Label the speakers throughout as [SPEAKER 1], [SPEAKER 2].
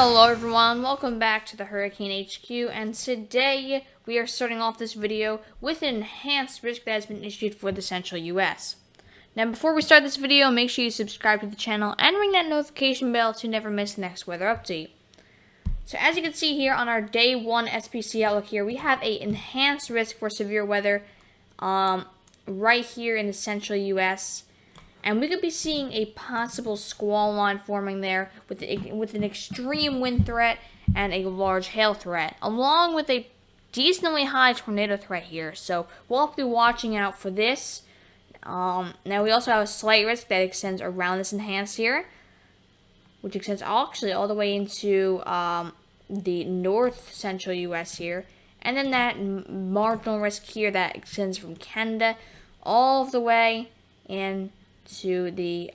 [SPEAKER 1] Hello everyone, welcome back to the Hurricane HQ, and today we are starting off this video with an enhanced risk that has been issued for the central US. Now before we start this video, make sure you subscribe to the channel and ring that notification bell to never miss the next weather update. So as you can see here on our day 1 SPC Outlook here, we have an enhanced risk for severe weather right here in the central US. And we could be seeing a possible squall line forming there with an extreme wind threat and a large hail threat, along with a decently high tornado threat here. So we'll have to be watching out for this. Now we also have a slight risk that extends around this enhanced here, which extends actually all the way into the north central US here. And then that marginal risk here that extends from Canada all the way in to the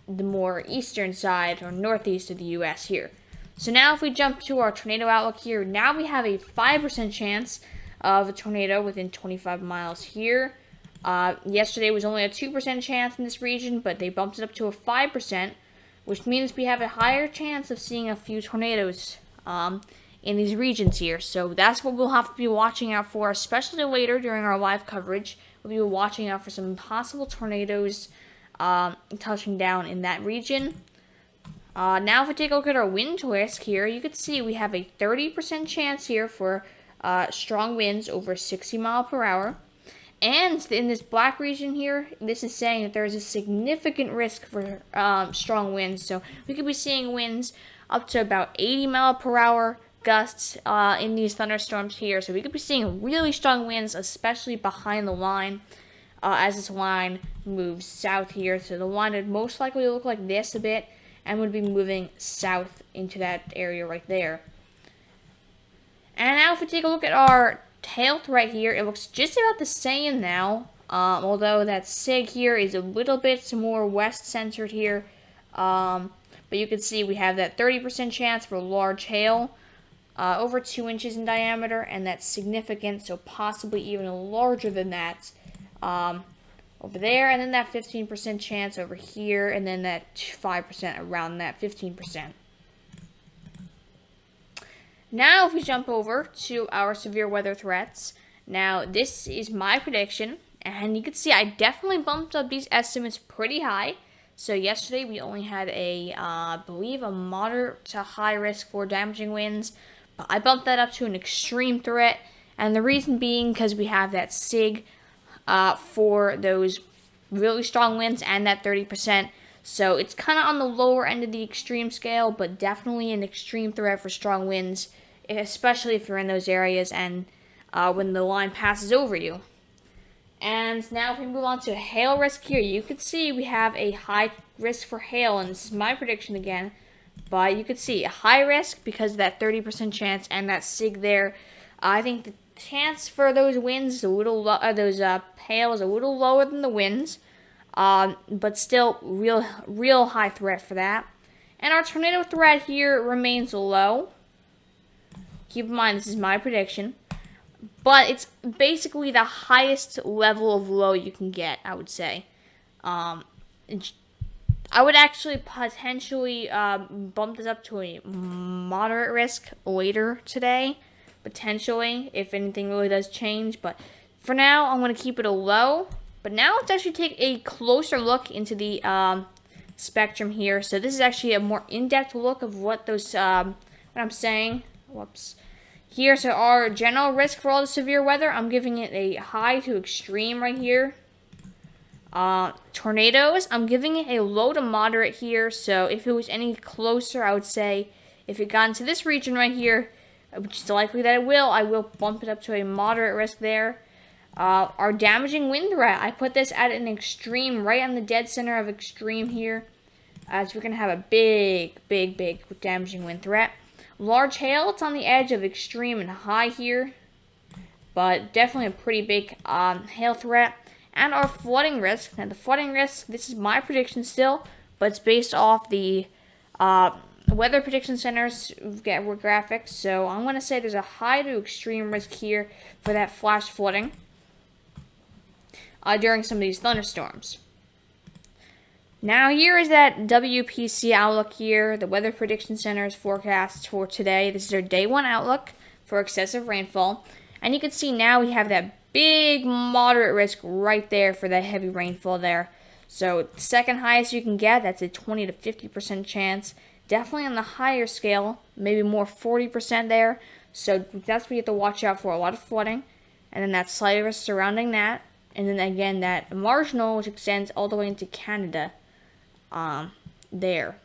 [SPEAKER 1] more eastern side or northeast of the US here. So now if we jump to our tornado outlook here, now we have a 5% chance of a tornado within 25 miles here. Yesterday was only a 2% chance in this region, but they bumped it up to a 5%, which means we have a higher chance of seeing a few tornadoes in these regions here. So that's what we'll have to be watching out for, especially later during our live coverage. We'll be watching out for some possible tornadoes touching down in that region. Now if we take a look at our wind risk here, you can see we have a 30% chance here for strong winds over 60 miles per hour. And in this black region here, this is saying that there is a significant risk for strong winds. So we could be seeing winds up to about 80 miles per hour gusts in these thunderstorms here. So we could be seeing really strong winds, especially behind the line as this line moves south here. So the line would most likely look like this a bit and would be moving south into that area right there. And now if we take a look at our hail threat here, it looks just about the same now, although that SIG here is a little bit more west-centered here. But you can see we have that 30% chance for large hail, over 2 inches in diameter, and that's significant, so possibly even larger than that over there, and then that 15% chance over here, and then that 5% around that 15%. Now if we jump over to our severe weather threats, now this is my prediction, and you can see I definitely bumped up these estimates pretty high. So yesterday we only had I believe a moderate to high risk for damaging winds, but I bumped that up to an extreme threat, and the reason being because we have that SIG for those really strong winds and that 30%. So it's kind of on the lower end of the extreme scale, but definitely an extreme threat for strong winds, especially if you're in those areas and when the line passes over you. And now if we move on to hail risk here, you can see we have a high risk for hail, and this is my prediction again. But you can see a high risk because of that 30% chance and that SIG there. I think the chance for those winds is a little hail is a little lower than the winds, but still real high threat for that. And our tornado threat here remains low. Keep in mind this is my prediction, but it's basically the highest level of low you can get, I would say. I would actually potentially bump this up to a moderate risk later today, potentially, if anything really does change. But for now, I'm going to keep it a low. But now let's actually take a closer look into the spectrum here. So this is actually a more in-depth look of what those, what I'm saying. Whoops. Here, so our general risk for all the severe weather, I'm giving it a high to extreme right here. Tornadoes, I'm giving it a low to moderate here. So if it was any closer, I would say if it got into this region right here, which is likely that it will, I will bump it up to a moderate risk there. Our damaging wind threat, I put this at an extreme, right on the dead center of extreme here, as we're going to have a big damaging wind threat. Large hail, it's on the edge of extreme and high here, but definitely a pretty big hail threat. And our flooding risk. Now the flooding risk, this is my prediction still, but it's based off the Weather Prediction Center's graphics. So I'm going to say there's a high to extreme risk here for that flash flooding during some of these thunderstorms. Now here is that WPC Outlook here, the Weather Prediction Center's forecast for today. This is our day 1 outlook for excessive rainfall. And you can see now we have that big moderate risk right there for that heavy rainfall there. So second highest you can get, that's a 20 to 50% chance. Definitely on the higher scale, maybe more 40% there. So that's what you have to watch out for, a lot of flooding. And then that slight risk surrounding that. And then again, that marginal, which extends all the way into Canada. There.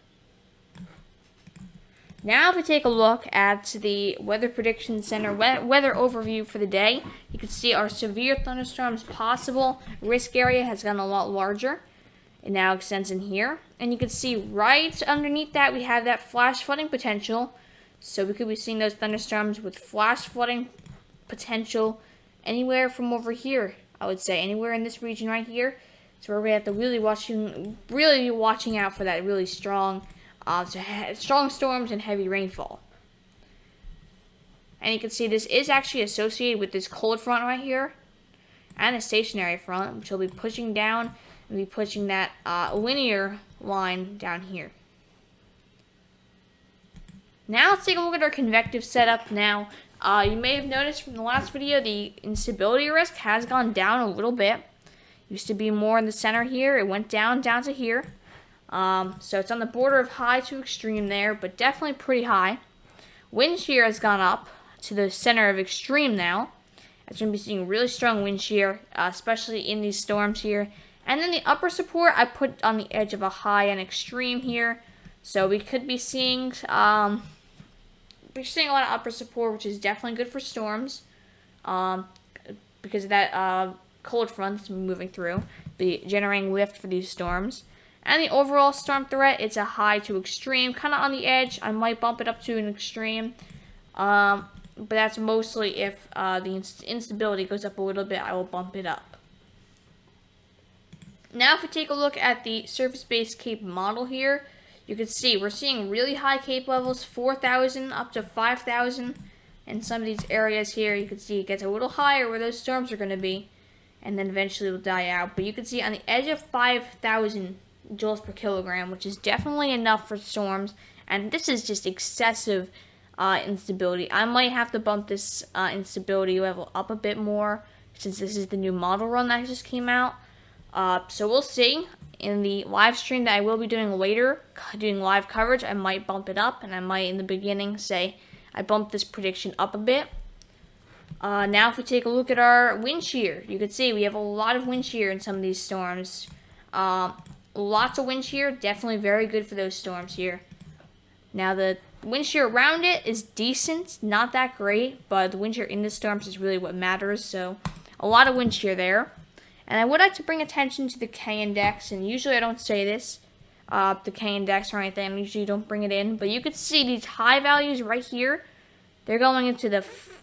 [SPEAKER 1] Now if we take a look at the Weather Prediction Center weather overview for the day, you can see our severe thunderstorms possible. Risk area has gotten a lot larger. It now extends in here. And you can see right underneath that we have that flash flooding potential. So we could be seeing those thunderstorms with flash flooding potential anywhere from over here, I would say. Anywhere in this region right here. So we're going to have to really be watching out for that really strong storms and heavy rainfall. And you can see this is actually associated with this cold front right here and a stationary front, which will be pushing down and be pushing that linear line down here. Now let's take a look at our convective setup now. You may have noticed from the last video the instability risk has gone down a little bit. Used to be more in the center here. It went down to here. So it's on the border of high to extreme there, but definitely pretty high. Wind shear has gone up to the center of extreme now. As you're going to be seeing really strong wind shear, especially in these storms here. And then the upper support I put on the edge of a high and extreme here. So we could be seeing a lot of upper support, which is definitely good for storms. Because of that cold front that's moving through, be generating lift for these storms. And the overall storm threat, it's a high to extreme, kind of on the edge. I might bump it up to an extreme, but that's mostly if the instability goes up a little bit, I will bump it up. Now if we take a look at the surface-based CAPE model here, you can see we're seeing really high CAPE levels, 4,000 up to 5,000 in some of these areas here. You can see it gets a little higher where those storms are going to be, and then eventually will die out. But you can see on the edge of 5,000 joules per kilogram, which is definitely enough for storms, and this is just excessive instability. I might have to bump this instability level up a bit more since this is the new model run that just came out. So we'll see. In the live stream that I will be doing later, doing live coverage, I might bump it up, and I might in the beginning say I bumped this prediction up a bit. Now if we take a look at our wind shear, you can see we have a lot of wind shear in some of these storms. Lots of wind shear, definitely very good for those storms here. Now the wind shear around it is decent, not that great, but the wind shear in the storms is really what matters, so a lot of wind shear there. And I would like to bring attention to the K-index, and usually I don't say this, the K-index or anything, I usually don't bring it in, but you can see these high values right here, they're going into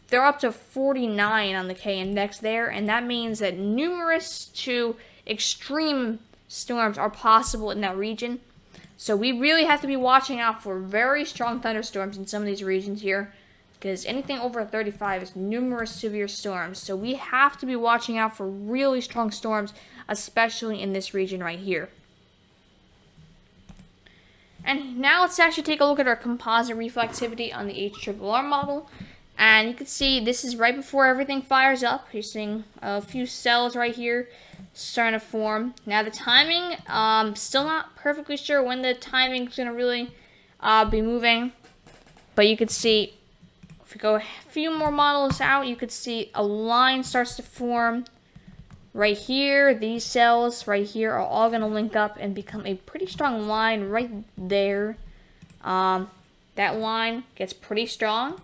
[SPEAKER 1] they're up to 49 on the K-index there, and that means that numerous to extreme storms are possible in that region. So we really have to be watching out for very strong thunderstorms in some of these regions here, because anything over 35 is numerous severe storms. So we have to be watching out for really strong storms, especially in this region right here. And now let's actually take a look at our composite reflectivity on the HRRR model. And you can see this is right before everything fires up. You're seeing a few cells right here starting to form. Now the timing, still not perfectly sure when the timing is going to really be moving. But you can see, if we go a few more models out, you could see a line starts to form right here. These cells right here are all going to link up and become a pretty strong line right there. That line gets pretty strong.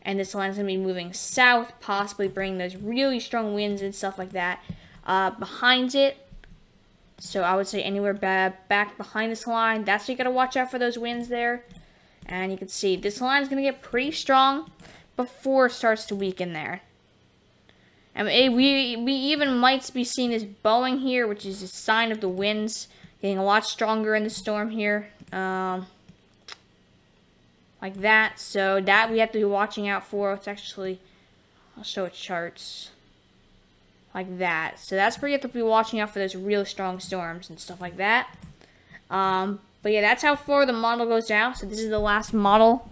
[SPEAKER 1] And this line is going to be moving south, possibly bringing those really strong winds and stuff like that behind it. So I would say anywhere back behind this line, that's where you got to watch out for those winds there. And you can see this line is going to get pretty strong before it starts to weaken there. And we even might be seeing this bowing here, which is a sign of the winds getting a lot stronger in the storm here. Like that, so that we have to be watching out for. It's actually, I'll show it charts. Like that. So that's where you have to be watching out for those really strong storms and stuff like that. But yeah, that's how far the model goes out. So this is the last model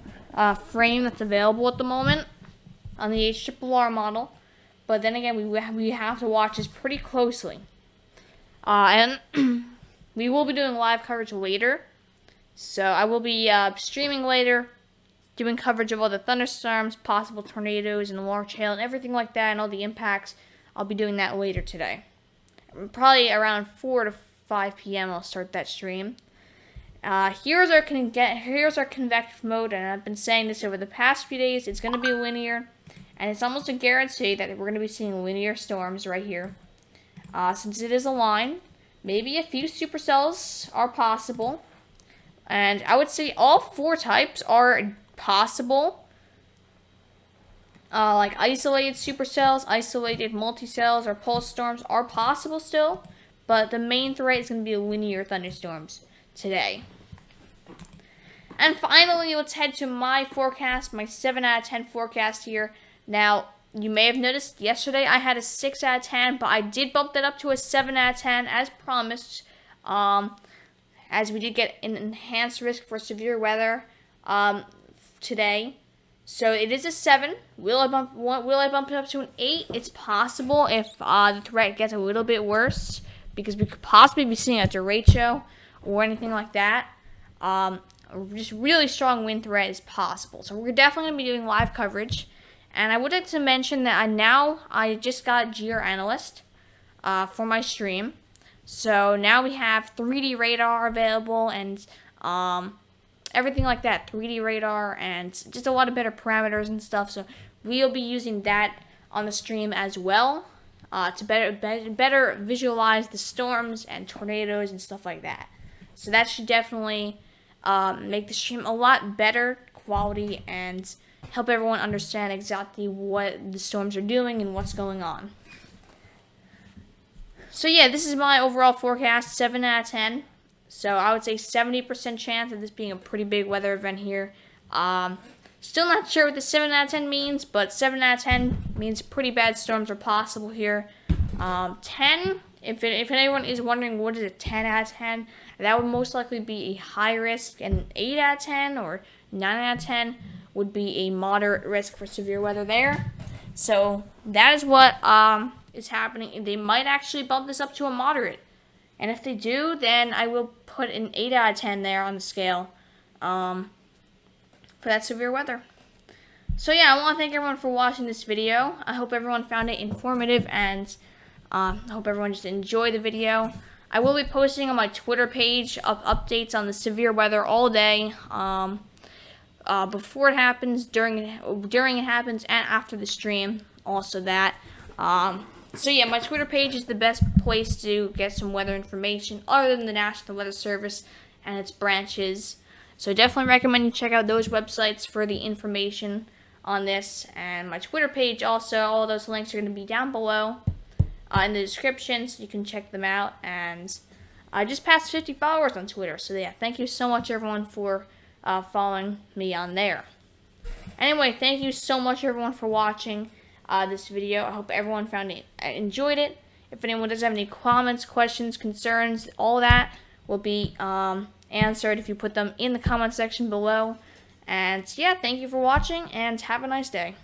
[SPEAKER 1] frame that's available at the moment on the HRRR model. But then again, we have to watch this pretty closely. And we will be doing live coverage later. So I will be streaming later, doing coverage of all the thunderstorms, possible tornadoes, and large hail, and everything like that, and all the impacts. I'll be doing that later today. Probably around 4 to 5 p.m. I'll start that stream. Here's our convective mode, and I've been saying this over the past few days. It's going to be linear, and it's almost a guarantee that we're going to be seeing linear storms right here. Since it is a line, maybe a few supercells are possible, and I would say all 4 types are possible. Like isolated supercells, isolated multicells, or pulse storms are possible still, but the main threat is going to be linear thunderstorms today. And finally, let's head to my forecast, my 7 out of 10 forecast here. Now, you may have noticed yesterday I had a 6 out of 10, but I did bump that up to a 7 out of 10 as promised, as we did get an enhanced risk for severe weather today. So it is a 7. Will I bump it up to an 8? It's possible if the threat gets a little bit worse, because we could possibly be seeing a derecho or anything like that. Just really strong wind threat is possible. So we're definitely going to be doing live coverage. And I would like to mention that I just got GR Analyst for my stream. So now we have 3D radar available and everything like that. 3D radar and just a lot of better parameters and stuff. So we'll be using that on the stream as well to better visualize the storms and tornadoes and stuff like that. So that should definitely make the stream a lot better quality and help everyone understand exactly what the storms are doing and what's going on. So yeah, this is my overall forecast, 7 out of 10. So I would say 70% chance of this being a pretty big weather event here. Still not sure what the 7 out of 10 means, but 7 out of 10 means pretty bad storms are possible here. 10, if anyone is wondering what is a 10 out of 10, that would most likely be a high risk, and 8 out of 10 or 9 out of 10 would be a moderate risk for severe weather there. So that is what is happening. They might actually bump this up to a moderate. And if they do, then I will put an 8 out of 10 there on the scale for that severe weather. So yeah, I want to thank everyone for watching this video. I hope everyone found it informative, and I hope everyone just enjoyed the video. I will be posting on my Twitter page updates on the severe weather all day, before it happens, during it happens, and after the stream. Also that. So yeah, my Twitter page is the best place to get some weather information other than the National Weather Service and its branches. So definitely recommend you check out those websites for the information on this. And my Twitter page also, all those links are going to be down below in the description, so you can check them out. And I just passed 50 followers on Twitter. So yeah, thank you so much everyone for following me on there. Anyway, thank you so much everyone for watching this video. I hope everyone enjoyed it. If anyone does have any comments, questions, concerns, all that will be answered if you put them in the comment section below. And yeah, thank you for watching, and have a nice day.